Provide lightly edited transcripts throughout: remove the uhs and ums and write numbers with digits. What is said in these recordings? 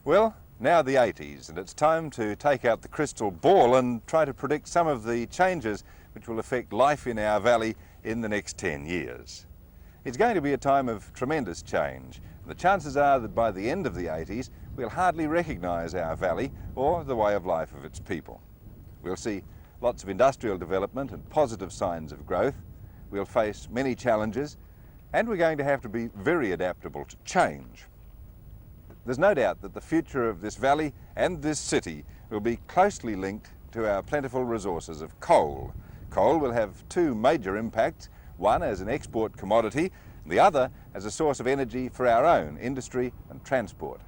Well, now the 80s, and it's time to take out the crystal ball and try to predict some of the changes which will affect life in our valley in the next 10 years. It's going to be a time of tremendous change. The chances are that by the end of the 80s, we'll hardly recognise our valley or the way of life of its people. We'll see lots of industrial development and positive signs of growth. We'll face many challenges, and we're going to have to be very adaptable to change. There's no doubt that the future of this valley and this city will be closely linked to our plentiful resources of coal. Coal will have two major impacts, one as an export commodity, and the other as a source of energy for our own industry and transport.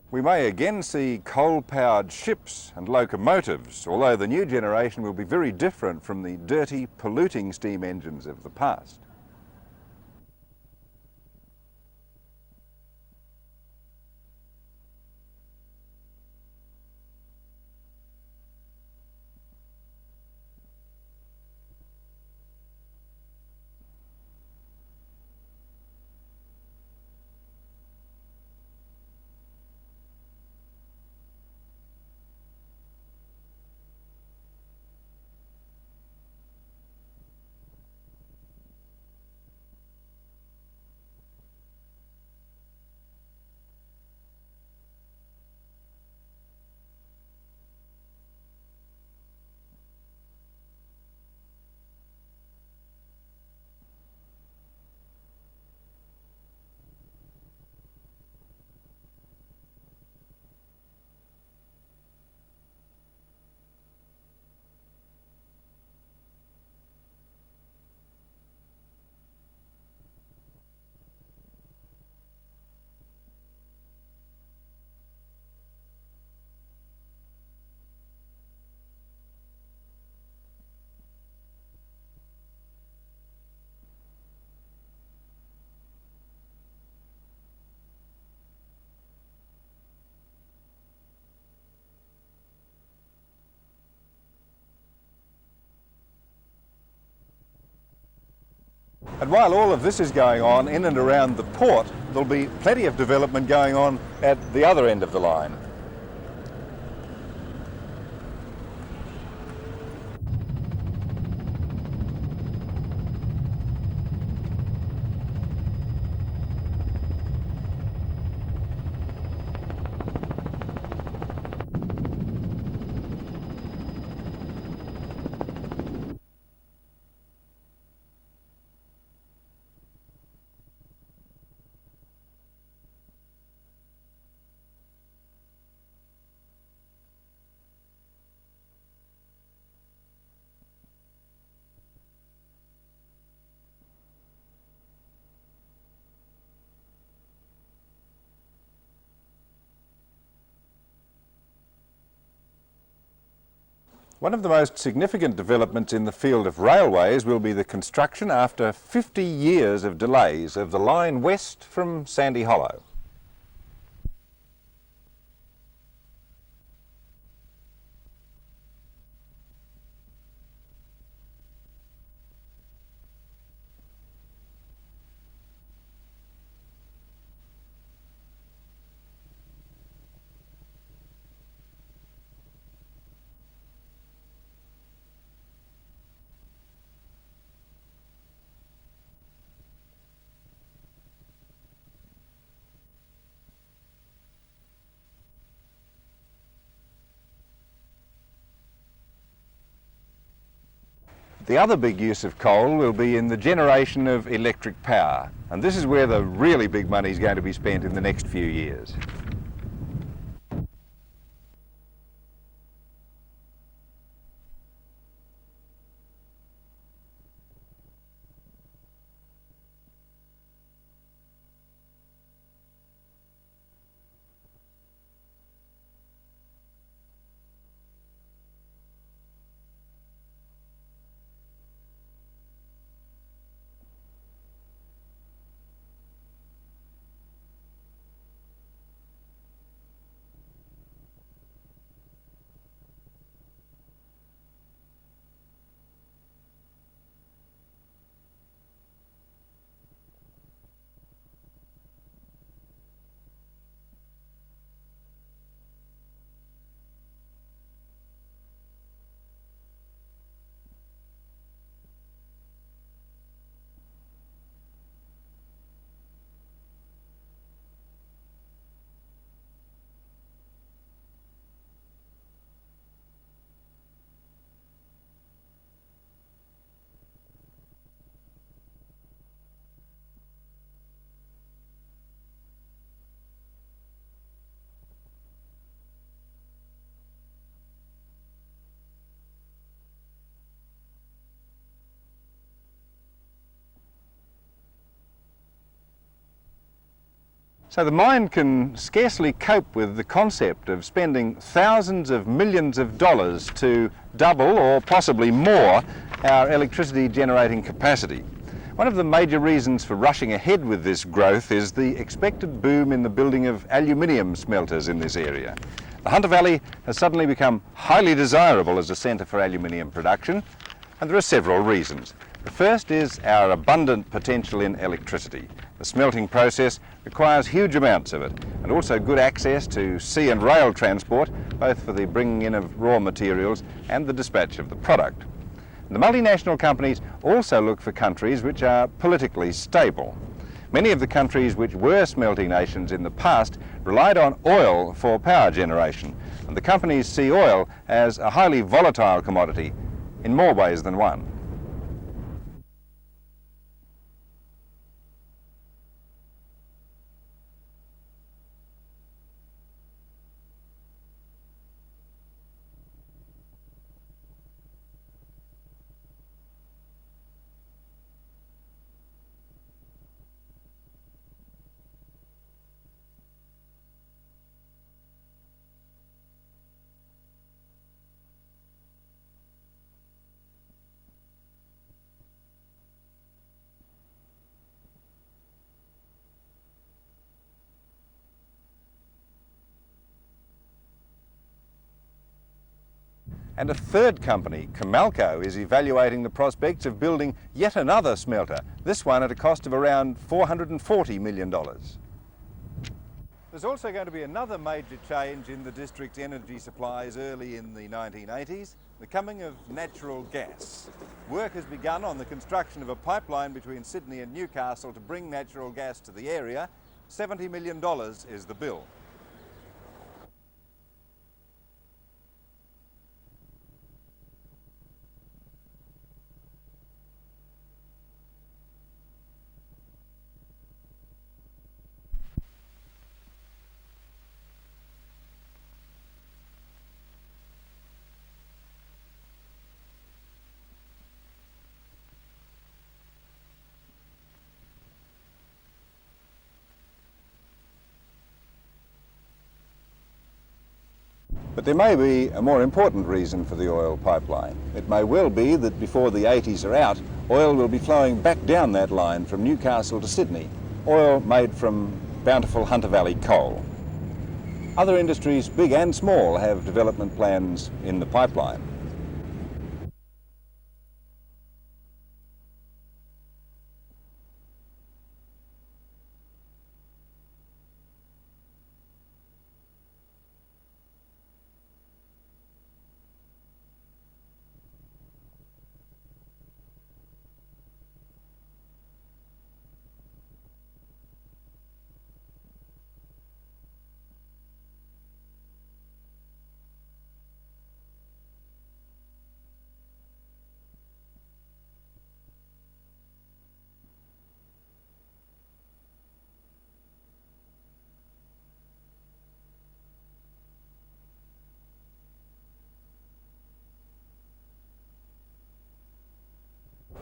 We may again see coal-powered ships and locomotives, although the new generation will be very different from the dirty, polluting steam engines of the past. And while all of this is going on in and around the port, there'll be plenty of development going on at the other end of the line. One of the most significant developments in the field of railways will be the construction, after 50 years of delays, of the line west from Sandy Hollow. The other big use of coal will be in the generation of electric power, and this is where the really big money is going to be spent in the next few years. So the mine can scarcely cope with the concept of spending thousands of millions of dollars to double or possibly more our electricity generating capacity. One of the major reasons for rushing ahead with this growth is the expected boom in the building of aluminium smelters in this area. The Hunter Valley has suddenly become highly desirable as a centre for aluminium production, and there are several reasons. The first is our abundant potential in electricity. The smelting process requires huge amounts of it, and also good access to sea and rail transport, both for the bringing in of raw materials and the dispatch of the product. The multinational companies also look for countries which are politically stable. Many of the countries which were smelting nations in the past relied on oil for power generation, and the companies see oil as a highly volatile commodity in more ways than one. And a third company, Comalco, is evaluating the prospects of building yet another smelter, this one at a cost of around $440 million. There's also going to be another major change in the district's energy supplies early in the 1980s, the coming of natural gas. Work has begun on the construction of a pipeline between Sydney and Newcastle to bring natural gas to the area. $70 million is the bill. But there may be a more important reason for the oil pipeline. It may well be that before the 80s are out, oil will be flowing back down that line from Newcastle to Sydney, oil made from bountiful Hunter Valley coal. Other industries, big and small, have development plans in the pipeline.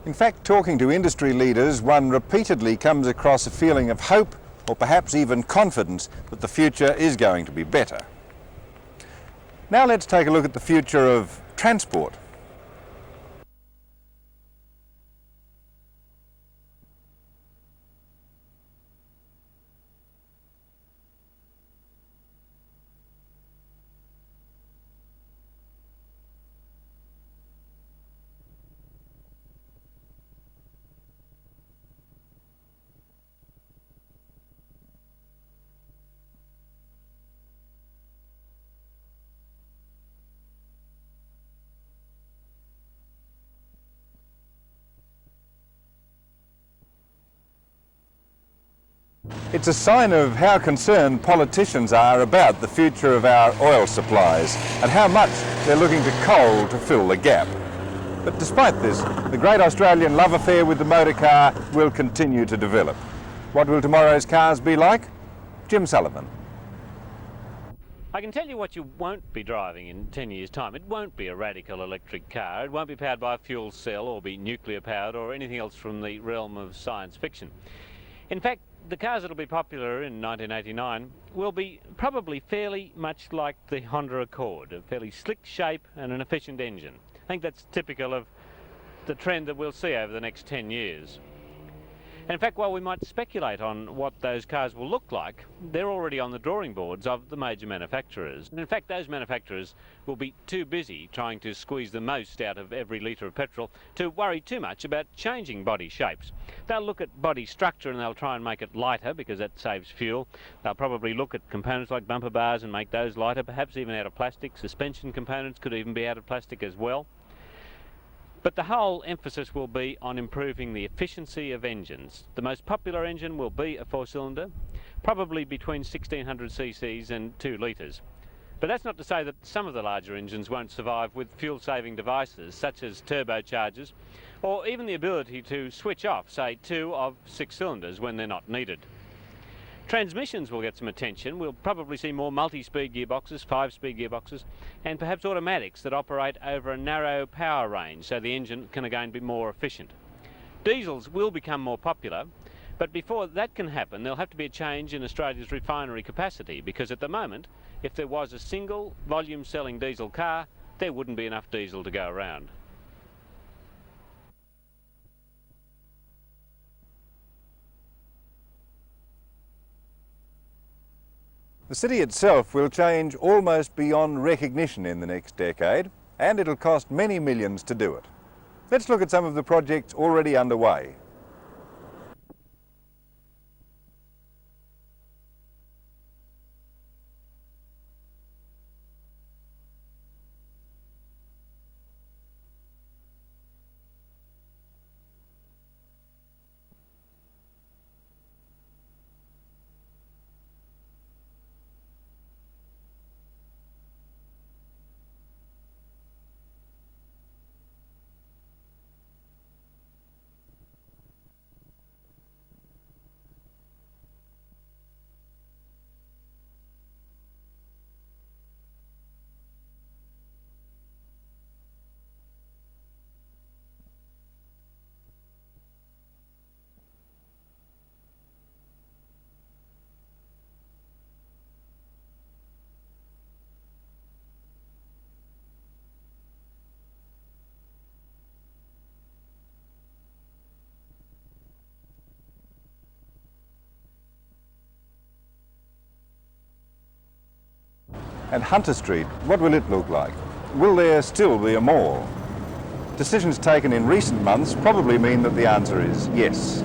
In fact, talking to industry leaders, one repeatedly comes across a feeling of hope, or perhaps even confidence, that the future is going to be better. Now let's take a look at the future of transport. It's a sign of how concerned politicians are about the future of our oil supplies and how much they're looking to coal to fill the gap. But despite this, the great Australian love affair with the motor car will continue to develop. What will tomorrow's cars be like? Jim Sullivan. I can tell you what you won't be driving in 10 years' time. It won't be a radical electric car. It won't be powered by a fuel cell or be nuclear powered or anything else from the realm of science fiction. In fact, the cars that will be popular in 1989 will be probably fairly much like the Honda Accord, a fairly slick shape and an efficient engine. I think that's typical of the trend that we'll see over the next 10 years. In fact, while we might speculate on what those cars will look like, they're already on the drawing boards of the major manufacturers. And in fact, those manufacturers will be too busy trying to squeeze the most out of every litre of petrol to worry too much about changing body shapes. They'll look at body structure and they'll try and make it lighter because that saves fuel. They'll probably look at components like bumper bars and make those lighter, perhaps even out of plastic. Suspension components could even be out of plastic as well. But the whole emphasis will be on improving the efficiency of engines. The most popular engine will be a 4-cylinder, probably between 1600 cc's and 2 litres. But that's not to say that some of the larger engines won't survive with fuel-saving devices such as turbochargers, or even the ability to switch off, say, 2 of 6 cylinders when they're not needed. Transmissions will get some attention. We'll probably see more multi-speed gearboxes, 5-speed gearboxes, and perhaps automatics that operate over a narrow power range so the engine can again be more efficient. Diesels will become more popular, but before that can happen there'll have to be a change in Australia's refinery capacity, because at the moment, if there was a single volume selling diesel car, there wouldn't be enough diesel to go around. The city itself will change almost beyond recognition in the next decade, and it'll cost many millions to do it. Let's look at some of the projects already underway. And Hunter Street, what will it look like? Will there still be a mall? Decisions taken in recent months probably mean that the answer is yes.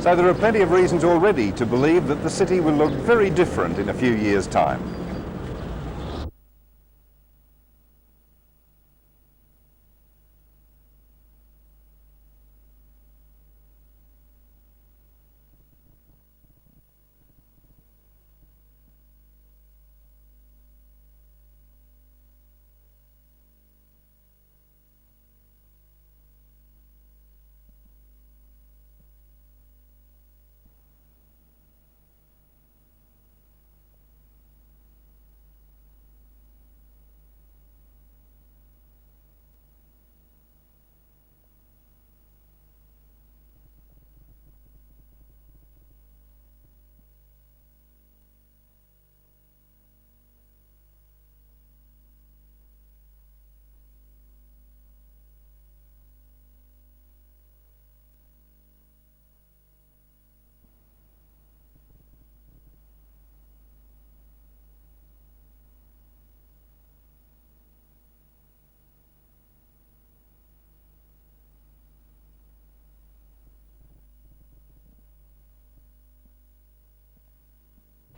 So there are plenty of reasons already to believe that the city will look very different in a few years' time.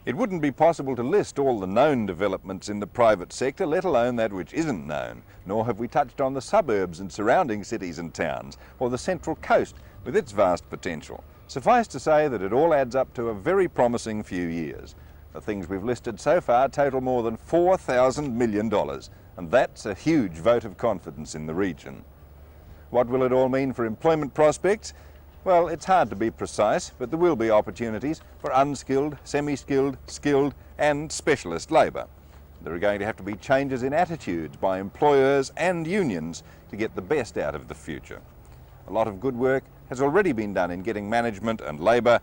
It wouldn't be possible to list all the known developments in the private sector, let alone that which isn't known, nor have we touched on the suburbs and surrounding cities and towns, or the Central Coast with its vast potential. Suffice to say that it all adds up to a very promising few years. The things we've listed so far total more than $4,000 million, and that's a huge vote of confidence in the region. What will it all mean for employment prospects? Well, it's hard to be precise, but there will be opportunities for unskilled, semi-skilled, skilled and specialist labour. There are going to have to be changes in attitudes by employers and unions to get the best out of the future. A lot of good work has already been done in getting management and labour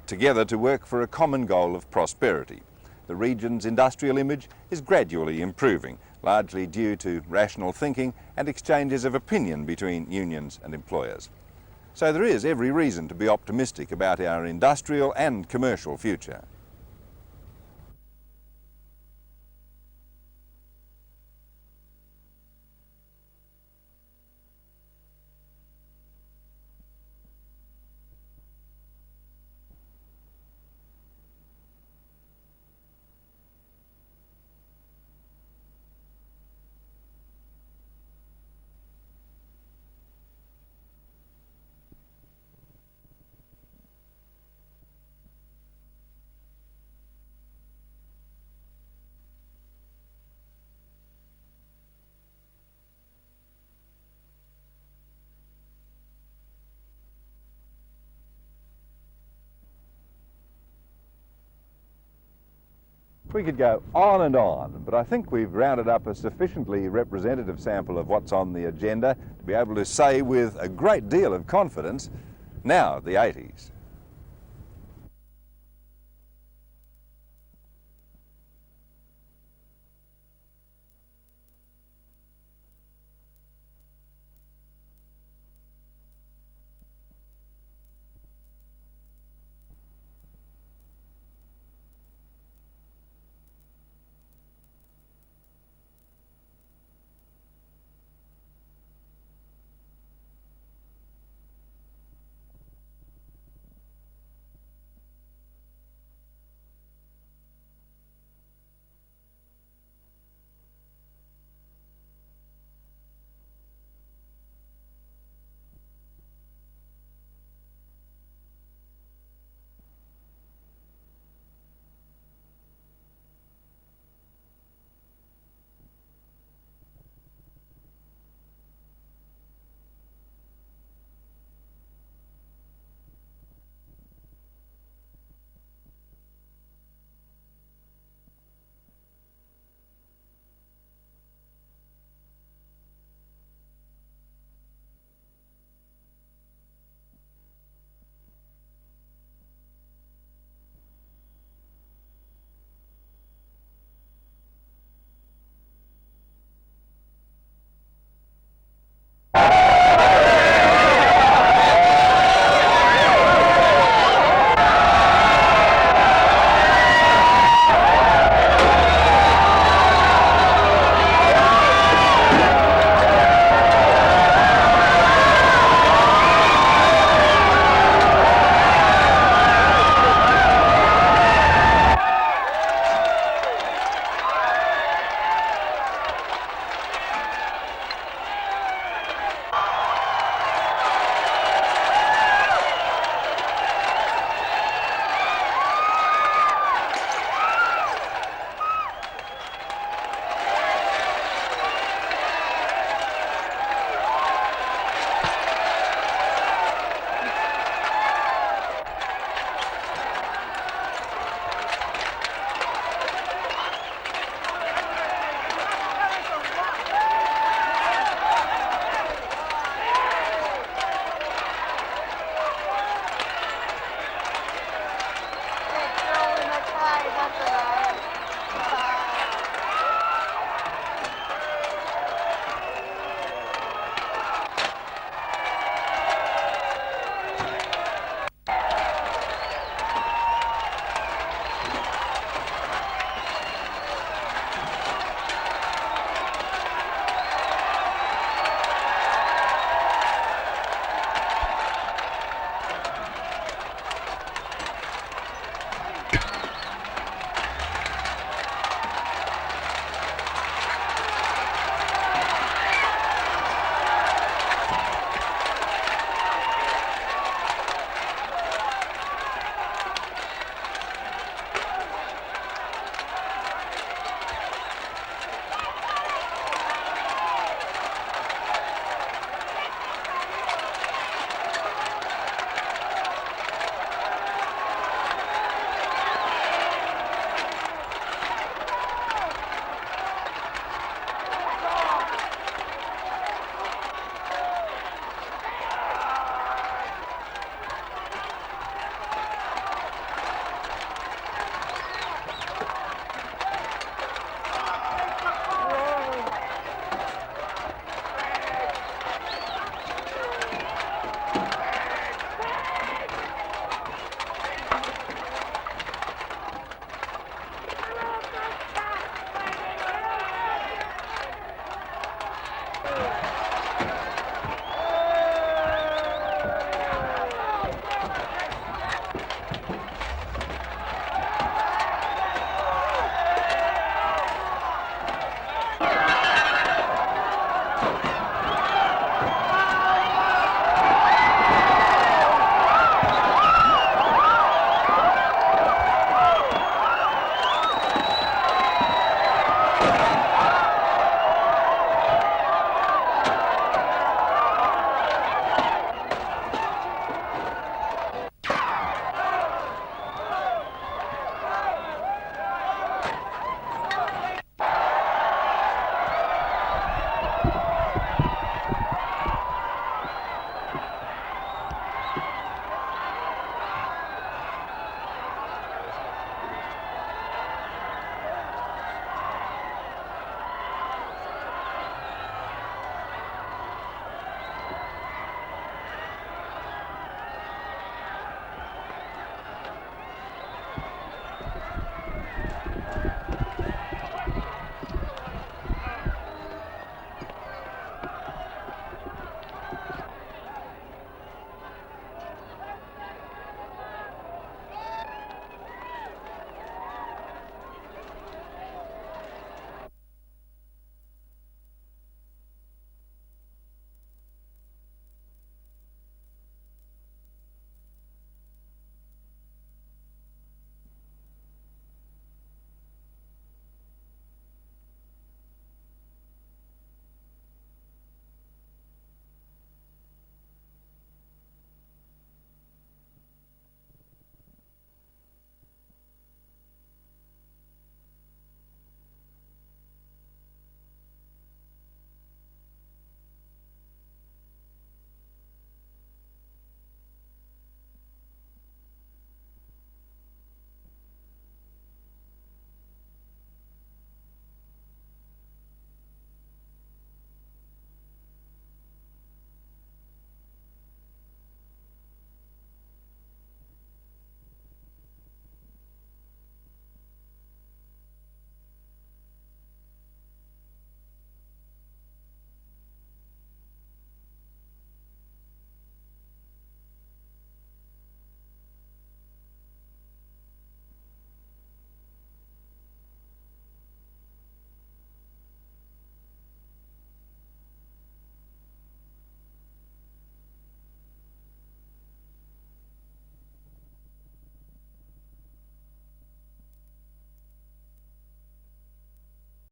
together to work for a common goal of prosperity. The region's industrial image is gradually improving, largely due to rational thinking and exchanges of opinion between unions and employers. So there is every reason to be optimistic about our industrial and commercial future. We could go on and on, but I think we've rounded up a sufficiently representative sample of what's on the agenda to be able to say with a great deal of confidence, now the 80s.